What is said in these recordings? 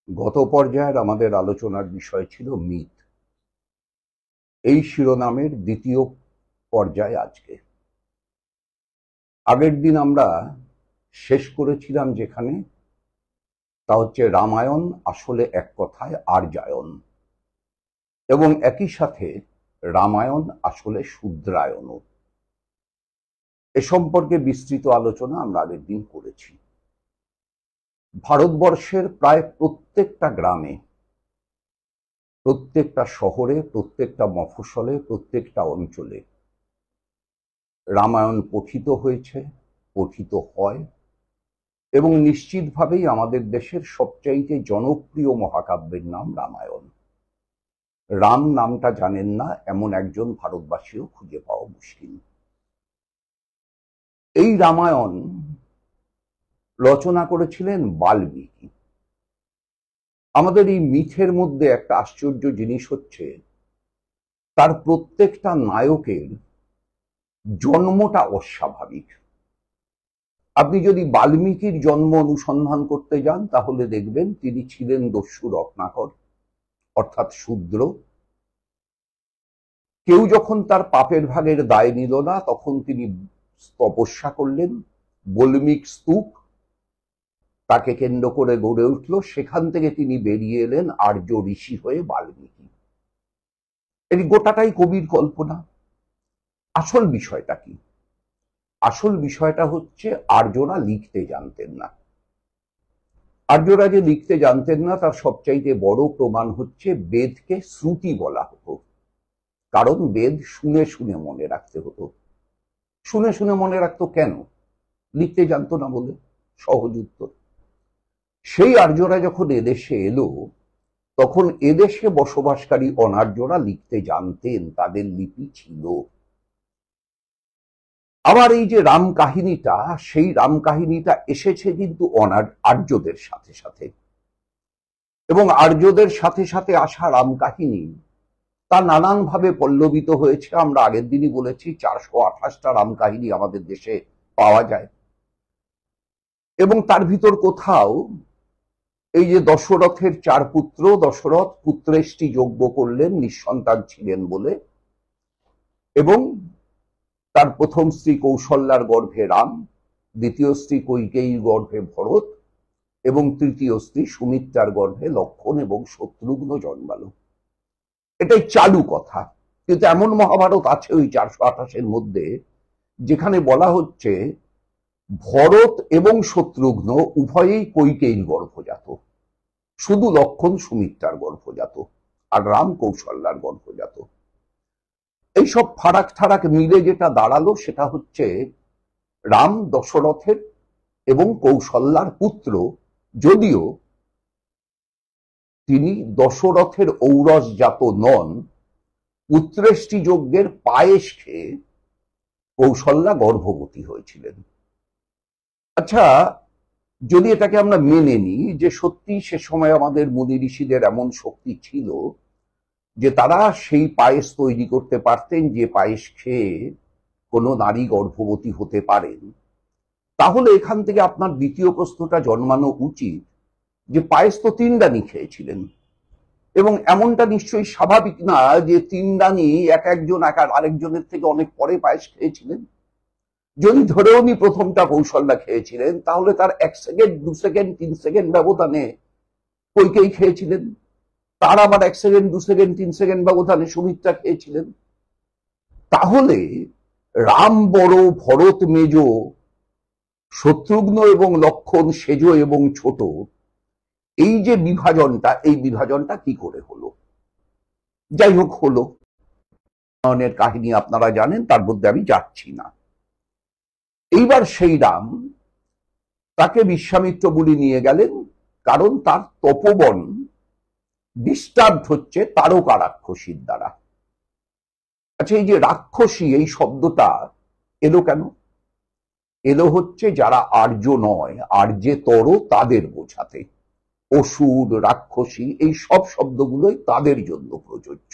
গত পর্যায়ের আমাদের আলোচনার বিষয় ছিল মিথ। এই শিরোনামের দ্বিতীয় পর্যায় আজকে। আগের দিন আমরা শেষ করেছিলাম যেখানে, তা হচ্ছে রামায়ণ আসলে এক কথায় আর্যায়ন, এবং একই সাথে রামায়ণ আসলে শূদ্রায়নও। এ সম্পর্কে বিস্তৃত আলোচনা আমরা আগের দিন করেছি। ভারতবর্ষের প্রায় প্রত্যেকটা গ্রামে, প্রত্যেকটা শহরে, প্রত্যেকটা মফস্বলে, প্রত্যেকটা অঞ্চলে রামায়ণ পঠিত হয়েছে, পঠিত হয়, এবং নিশ্চিতভাবেই আমাদের দেশের সবচাইতে জনপ্রিয় মহাকাব্যের নাম রামায়ণ। রাম নামটা জানেন না এমন একজন ভারতবাসীও খুঁজে পাওয়া মুশকিল। এই রামায়ণ রচনা করেছিলেন বাল্মীকি। আমাদের এই মিথের মধ্যে একটা আশ্চর্য জিনিস হচ্ছে, তার প্রত্যেকটা নায়কের জন্মটা অস্বাভাবিক। আপনি যদি বাল্মীকির জন্ম অনুসন্ধান করতে যান তাহলে দেখবেন তিনি ছিলেন দস্যু রত্নাকর, অর্থাৎ শূদ্র। কেউ যখন তার পাপের ভাগের দায় নিল না, তখন তিনি তপস্যা করলেন। বল্মীক স্তূপ তাকে কেন্দ্র করে গড়ে উঠল। সেখান থেকে তিনি বেরিয়ে এলেন আর্য ঋষি হয়ে বাল্মীকি। এটি গোটাটাই কবির কল্পনা। আসল বিষয়টা কি? আসল বিষয়টা হচ্ছে আর্যরা লিখতে জানতেন না। আর্যরা যে লিখতে জানতেন না তার সবচাইতে বড় প্রমাণ হচ্ছে বেদকে শ্রুতি বলা হতো, কারণ বেদ শুনে শুনে মনে রাখতে হতো। শুনে শুনে মনে রাখতো কেন? লিখতে জানতো না বলে। সহজ উত্তর। সেই আর্যরা যখন এদেশে এলো, তখন এদেশে বসবাসকারী অনার্যরা লিখতে জানতেন, তাদের লিপি ছিল। আবার এই যে রাম কাহিনীটা, সেই রাম কাহিনীটা এসেছে কিন্তু আর্যদের সাথে সাথে, এবং আর্যদের সাথে সাথে আসা রাম কাহিনী তা নানানভাবে পল্লবিত হয়েছে। আমরা আগের দিনই বলেছি 428টা রাম কাহিনী আমাদের দেশে পাওয়া যায়, এবং তার ভিতর কোথাও এই যে দশরথের 4 পুত্র, দশরথ পুত্রেষ্টি যজ্ঞ করলেন নিঃসন্তান ছিলেন বলে, এবং তার প্রথম স্ত্রী কৌশল্যার গর্ভে রাম, দ্বিতীয় স্ত্রী কৈকেয়ীর গর্ভে ভরত, এবং তৃতীয় স্ত্রী সুমিত্রার গর্ভে লক্ষণ এবং শত্রুঘ্ন জন্মালো। এটাই চালু কথা। কিন্তু এমন মহাভারত আছে ওই 428-এর মধ্যে যেখানে বলা হচ্ছে ভরত এবং শত্রুঘ্ন উভয়েই কৈকেয়ীর গর্ভজাত, শুধু লক্ষণ সুমিত্রার গর্ভজাত, আর রাম কৌশল্যার গর্ভজাত। এইসব ফারাক ঠারাক মিলে যেটা দাঁড়ালো সেটা হচ্ছে রাম দশরথের এবং কৌশল্যার পুত্র, যদিও তিনি দশরথের ঔরসজাত নন। পুত্রেষ্টি যজ্ঞের পায়েস খেয়ে কৌশল্যা গর্ভবতী হয়েছিলেন। আচ্ছা, যদি এটাকে আমরা মেনে নিই যে সত্যি সে সময় আমাদের মুনি ঋষিদের এমন শক্তি ছিল যে তারা সেই পায়েস তৈরি করতে পারতেন যে পায়েস খেয়ে কোনো নারী গর্ভবতী হতে পারেন, তাহলে এখান থেকে আপনার দ্বিতীয় প্রশ্নটা জন্মানো উচিত যে পায়েস তো 3 রানী খেয়েছিলেন, এবং এমনটা নিশ্চয়ই স্বাভাবিক না যে 3 রানী একজন আরেকজনের থেকে অনেক পরে পায়েস খেয়েছিলেন। যদি ধরেও নি প্রথমটা কৌশল্যা খেয়েছিলেন, তাহলে তার 1 সেকেন্ড 2 সেকেন্ড 3 সেকেন্ড ব্যবধানে কৈকেয়ী খেয়েছিলেন, তার আবার 1 সেকেন্ড 2 সেকেন্ড 3 সেকেন্ড ব্যবধানে সুমিত্রা খেয়েছিলেন। তাহলে রাম বড়, ভরত মেজ, শত্রুঘ্ন এবং লক্ষণ সেজ এবং ছোট, এই যে বিভাজনটা, এই বিভাজনটা কি করে হলো? যাই হোক, হলো। রামায়ণের কাহিনী আপনারা জানেন, তার মধ্যে আমি যাচ্ছি না। এইবার সেই রাম, তাকে বিশ্বামিত্র মুনি নিয়ে গেলেন, কারণ তার তপোবন ডিস্টার্ব হচ্ছে তারকা রাক্ষসীর দ্বারা। আচ্ছা, এই যে রাক্ষসী এই শব্দটা এলো কেন? এলো হচ্ছে যারা আর্য নয়, আর্যেতর, তাদের বোঝাতে। অসুর, রাক্ষসী এই সব শব্দগুলোই তাদের জন্য প্রযোজ্য।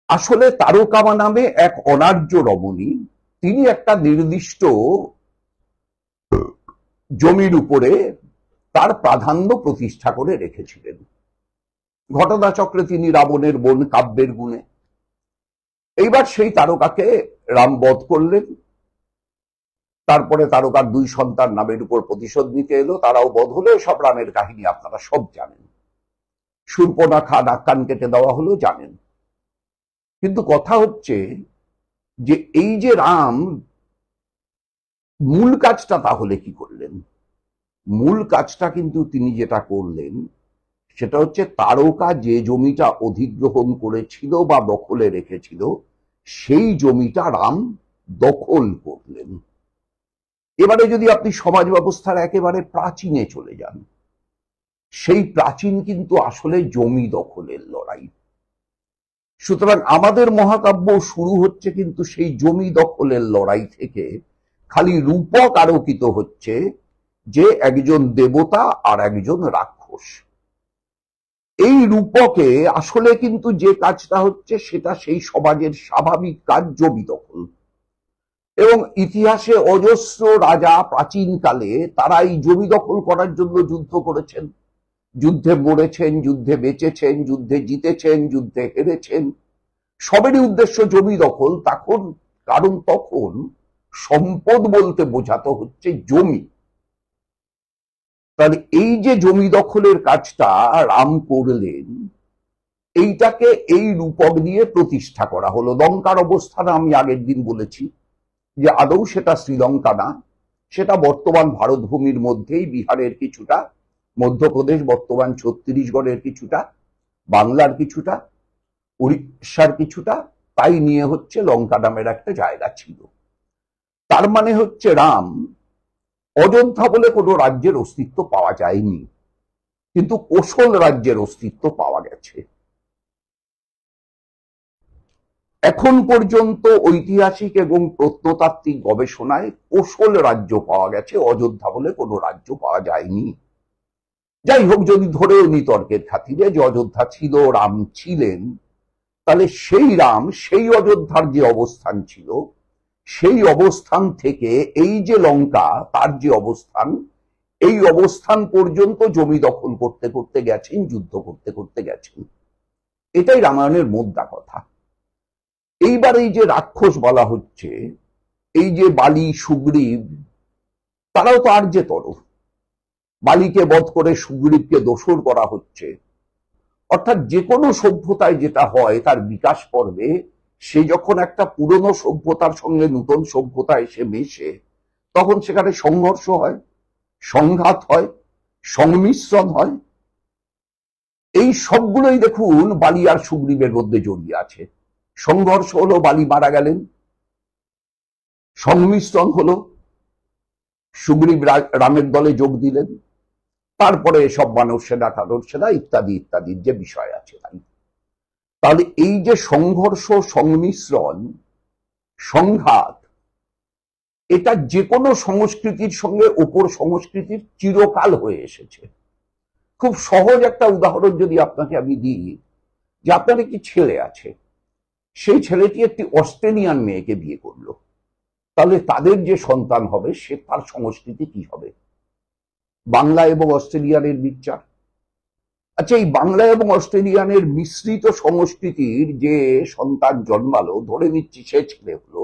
আসলে তারকামা নামে এক অনার্য রমণী, তিনি একটা নির্দিষ্ট জমির উপরে তার প্রাধান্য প্রতিষ্ঠা করে রেখেছিলেন। ঘটনাচক্রে তিনি রাবণের বোন কাব্যের গুণে। এইবার সেই তারকাকে রাম বধ করলেন। তারপরে তারকার 2 সন্তান নামের উপর প্রতিশোধ নিতে এলো, তারাও বধ হলো। সব রামের কাহিনী আপনারা সব জানেন। শূর্পণখা নাক কান কেটে দেওয়া হলো, জানেন। কিন্তু কথা হচ্ছে যে এই যে রাম মূল কাজটা তাহলে কি করলেন? মূল কাজটা কিন্তু তিনি যেটা করলেন সেটা হচ্ছে তারকা যে জমিটা অধিগ্রহণ করেছিল বা দখলে রেখেছিল সেই জমিটা রাম দখল করলেন। এবারে যদি আপনি সমাজ ব্যবস্থার একেবারে প্রাচীনে চলে যান, সেই প্রাচীন কিন্তু আসলে জমি দখলের লড়াই। সুতরাং আমাদের মহাকাব্য শুরু হচ্ছে কিন্তু সেই জমি দখলের লড়াই থেকে। খালি রূপক আরোপিত হচ্ছে যে একজন দেবতা আর একজন রাক্ষস। এই রূপকে আসলে কিন্তু যে কাজটা হচ্ছে সেটা সেই সমাজের স্বাভাবিক কাজ, জমি দখল। এবং ইতিহাসে অজস্র রাজা প্রাচীনকালে তারা এই জমি দখল করার জন্য যুদ্ধ করেছেন, যুদ্ধে মরেছেন, যুদ্ধে বেঁচেছেন, যুদ্ধে জিতেছেন, যুদ্ধে হেরেছেন। সবেরই উদ্দেশ্য জমি দখল। কারণ তখন সম্পদ বলতে বোঝাতো হচ্ছে জমি। তাহলে এই যে জমি দখলের কাজটা রাম করলেন, এইটাকে এই রূপক দিয়ে প্রতিষ্ঠা করা হলো। লঙ্কার অবস্থান আমি আগের দিন বলেছি যে আদৌ সেটা শ্রীলঙ্কা না, সেটা বর্তমান ভারত ভূমির মধ্যেই, বিহারের কিছুটা, মধ্যপ্রদেশ বর্তমান ছত্তিশগড়ের কিছুটা, বাংলার কিছুটা, উড়িষ্যার কিছুটা, তাই নিয়ে হচ্ছে লঙ্কা নামের একটা জায়গা ছিল। তার মানে হচ্ছে রাম, অযোধ্যা বলে কোনো রাজ্যের অস্তিত্ব পাওয়া যায়নি, কিন্তু কোশল রাজ্যের অস্তিত্ব পাওয়া গেছে। এখন পর্যন্ত ঐতিহাসিক এবং প্রত্নতাত্ত্বিক গবেষণায় কোশল রাজ্য পাওয়া গেছে, অযোধ্যা বলে কোনো রাজ্য পাওয়া যায়নি। যাই হোক, যদি ধরেও নি তর্কের খাতিরে যে অযোধ্যা ছিল, রাম ছিলেন, তাহলে সেই রাম সেই অযোধ্যার যে অবস্থান ছিল সেই অবস্থান থেকে এই যে লঙ্কা তার যে অবস্থান, এই অবস্থান পর্যন্ত জমি দখল করতে করতে গেছেন, যুদ্ধ করতে করতে গেছেন। এটাই রামায়ণের মোদ্দা কথা। এইবার এই যে রাক্ষস বলা হচ্ছে, এই যে বালি সুগ্রীব, তারাও তো আর যে তরফ। বালিকে বধ করে সুগ্রীবকে দোসর করা হচ্ছে। অর্থাৎ যে কোনো সভ্যতায় যেটা হয় তার বিকাশ পর্বে, সে যখন একটা পুরনো সভ্যতার সঙ্গে নতুন সভ্যতা এসে মেশে, তখন সেখানে সংঘর্ষ হয়, সংঘাত হয়, সংমিশ্রণ হয়। এই সবগুলোই দেখুন বালি আর সুগ্রীবের মধ্যে জড়িয়ে আছে। সংঘর্ষ হলো, বালি মারা গেলেন। সংমিশ্রণ হলো, সুগ্রীব রামের দলে যোগ দিলেন। তারপরে সব বানর সেনা টানর সেনা ইত্যাদি ইত্যাদির যে বিষয় আছে তাই। তাহলে এই যে সংঘর্ষ, সংমিশ্রণ, সংঘাত, এটা যে কোনো সংস্কৃতির সঙ্গে অপর সংস্কৃতির চিরকাল হয়ে এসেছে। খুব সহজ একটা উদাহরণ যদি আপনাকে আমি দিই, যে আপনার একটি ছেলে আছে, সেই ছেলেটি একটি অস্ট্রেলিয়ান মেয়েকে বিয়ে করলো, তাহলে তাদের যে সন্তান হবে সে তার সংস্কৃতি কি হবে? বাংলা এবং অস্ট্রেলিয়ানের মিক্সচার। আচ্ছা, এই বাংলা এবং অস্ট্রেলিয়ানের মিশ্রিত সংস্কৃতির যে সন্তান জন্মালো, ধরে নিচ্ছি সে ছেলে হলো,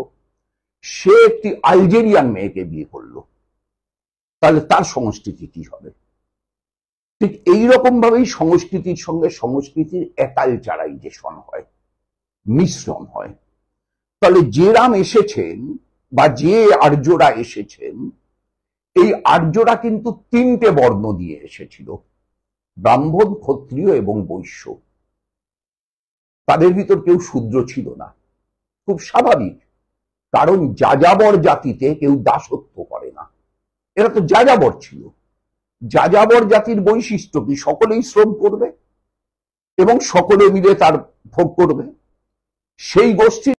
সে একটি আলজেরিয়ান মেয়েকে বিয়ে করলো, তাহলে তার সংস্কৃতি কি হবে? ঠিক এইরকম ভাবেই সংস্কৃতির সঙ্গে সংস্কৃতির অ্যাকালচারাইজেশন হয়, মিশ্রণ হয়। তাহলে যে রাম এসেছেন বা যে আর্যরা এসেছেন, এই আর্যরা কিন্তু 3টে বর্ণ দিয়ে এসেছিল, ব্রাহ্মণ, ক্ষত্রিয় এবং বৈশ্য। তাদের ভিতর কেউ শূদ্র ছিল না। খুব স্বাভাবিক, কারণ যাযাবর জাতিতে কেউ দাসত্ব করে না। এরা তো যাযাবর ছিল। যাযাবর জাতির বৈশিষ্ট্য কি? সকলেই শ্রম করবে এবং সকলে মিলে তার ভোগ করবে। সেই গোষ্ঠী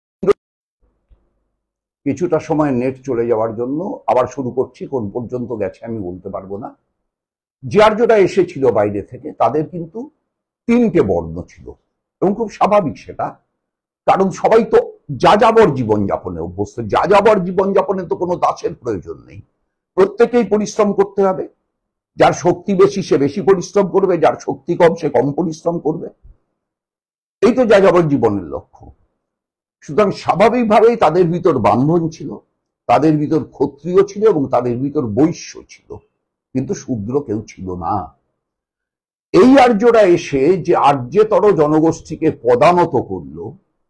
কিছুটা সময় নেট চলে যাওয়ার জন্য আবার শুরু করছি, কোন পর্যন্ত গেছে আমি বলতে পারবো না। যে আর্যরা এসেছিল বাইরে থেকে, তাদের কিন্তু 3টে বর্ণ ছিল এবং খুব স্বাভাবিক সেটা, কারণ সবাই তো যাযাবর জীবনযাপনে অভ্যস্ত। যাযাবর জীবনযাপনে তো কোনো দাসের প্রয়োজন নেই, প্রত্যেকেই পরিশ্রম করতে হবে। যার শক্তি বেশি সে বেশি পরিশ্রম করবে, যার শক্তি কম সে কম পরিশ্রম করবে। এই তো যাযাবর জীবনের লক্ষ্য। সুতরাং স্বাভাবিকভাবেই তাদের ভিতর ব্রাহ্মণ ছিল, তাদের ভিতর ক্ষত্রিয় ছিল এবং তাদের ভিতর বৈশ্য ছিল, কিন্তু শূদ্র কেউ ছিল না। এই আর্যরা এসে যে আর্যেতর জনগোষ্ঠীকে পদানত করল,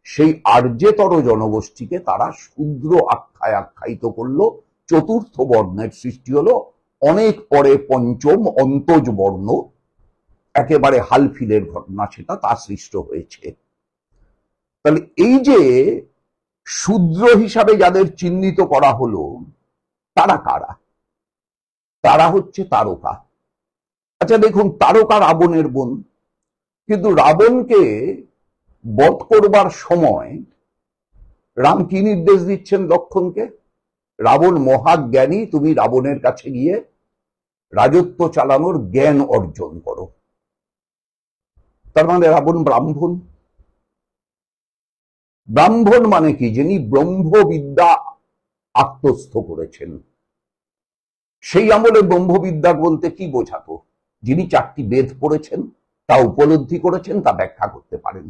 সেই আর্যেতর জনগোষ্ঠীকে তারা শূদ্র আখ্যায়িত করলো। চতুর্থ বর্ণের সৃষ্টি হলো। অনেক পরে পঞ্চম অন্তজ বর্ণ, একেবারে হালফিলের ঘটনা, সেটা তা সৃষ্ট হয়েছে। তাহলে এই যে শূদ্র হিসাবে যাদের চিহ্নিত করা হলো, তারা কারা? তারা হচ্ছে তারকা। আচ্ছা দেখুন, তারকা রাবণের বোন, কিন্তু রাবণকে বধ করবার সময় রাম কি নির্দেশ দিচ্ছেন লক্ষণকে? রাবণ মহাজ্ঞানী, তুমি রাবণের কাছে গিয়ে রাজত্ব চালানোর জ্ঞান অর্জন করো। তার মানে রাবণ ব্রাহ্মণ। ব্রাহ্মণ মানে কি? যিনি ব্রহ্মবিদ্যা আত্মস্থ করেছেন। সেই আমলে ব্রহ্মবিদ্যা বলতে কি বোঝাতো? যিনি 4টি বেদ পড়েছেন, তা উপলব্ধি করেছেন, তা ব্যাখ্যা করতে পারেন।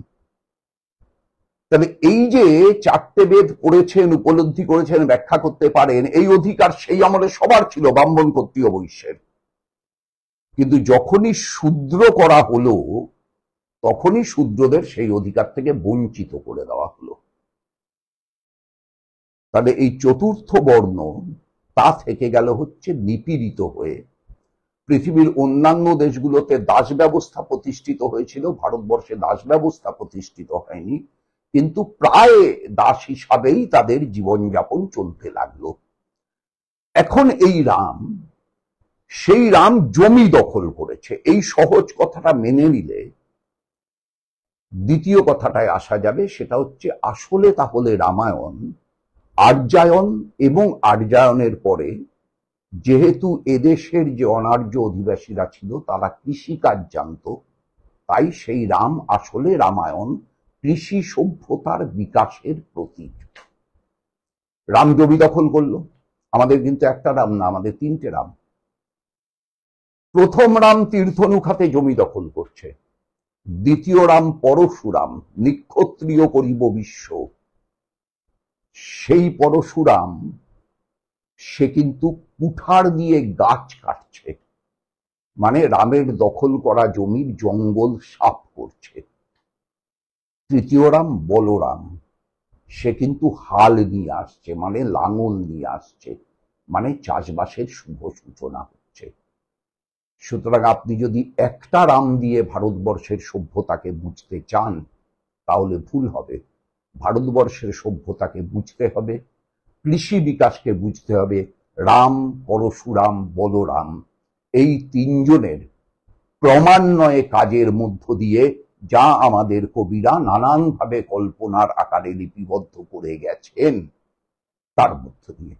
তাহলে এই যে 4টে বেদ পড়েছেন, উপলব্ধি করেছেন, ব্যাখ্যা করতে পারেন, এই অধিকার সেই আমলে সবার ছিল, ব্রাহ্মণ ক্ষত্রিয় বৈশ্যের। কিন্তু যখনই শূদ্র করা হলো, তখনই শূদ্রদের সেই অধিকার থেকে বঞ্চিত করে দেওয়া হলো। তাহলে এই চতুর্থ বর্ণ তা থেকে গেল হচ্ছে নিপীড়িত হয়ে। পৃথিবীর অন্যান্য দেশগুলোতে দাস ব্যবস্থা প্রতিষ্ঠিত হয়েছিল, ভারতবর্ষে দাস ব্যবস্থা প্রতিষ্ঠিত হয়নি, কিন্তু প্রায় দাস হিসাবেই তাদের জীবনযাপন চলতে লাগলো। এখন এই রাম, সেই রাম জমি দখল করেছে। এই সহজ কথাটা মেনে নিলে দ্বিতীয় কথাটায় আসা যাবে, সেটা হচ্ছে আসলে তাহলে রামায়ণ আর্যায়ন, এবং আর্যায়নের পরে যেহেতু এদেশের যে অনার্য অধিবাসীরা ছিল তারা কৃষিকাজ জানত, তাই সেই রাম আসলে রামায়ণ কৃষি সভ্যতার বিকাশের প্রতীক। রাম জমি দখল করলো। আমাদের কিন্তু একটা রাম না, আমাদের 3টে রাম। প্রথম রাম তীর্থনুখাতে জমি দখল করছে, দ্বিতীয় রাম পরশুরাম, নিক্ষত্রিয় করিব বিশ্ব। সেই পরশুরাম সে কিন্তু কুঠার দিয়ে গাছ কাটছে, মানে রামের দখল করা জমির জঙ্গল সাফ করছে। তৃতীয় রাম বলরাম, সে কিন্তু হাল নিয়ে আসছে, মানে লাঙল নিয়ে আসছে, মানে চাষবাসের শুভ সূচনা হচ্ছে। সুতরাং আপনি যদি একটা রাম দিয়ে ভারতবর্ষের সভ্যতাকে বুঝতে চান তাহলে ভুল হবে। ভারতবর্ষের সভ্যতাকে বুঝতে হবে, কৃষি বিকাশকে বুঝতে হবে। রাম, পরশুরাম, বলরাম, এই 3 জনের ক্রমান্বয়ে কাজের মধ্য দিয়ে যা আমাদের কবিরা নানানভাবে কল্পনার আকারে লিপিবদ্ধ করে গেছেন, তার মধ্য দিয়ে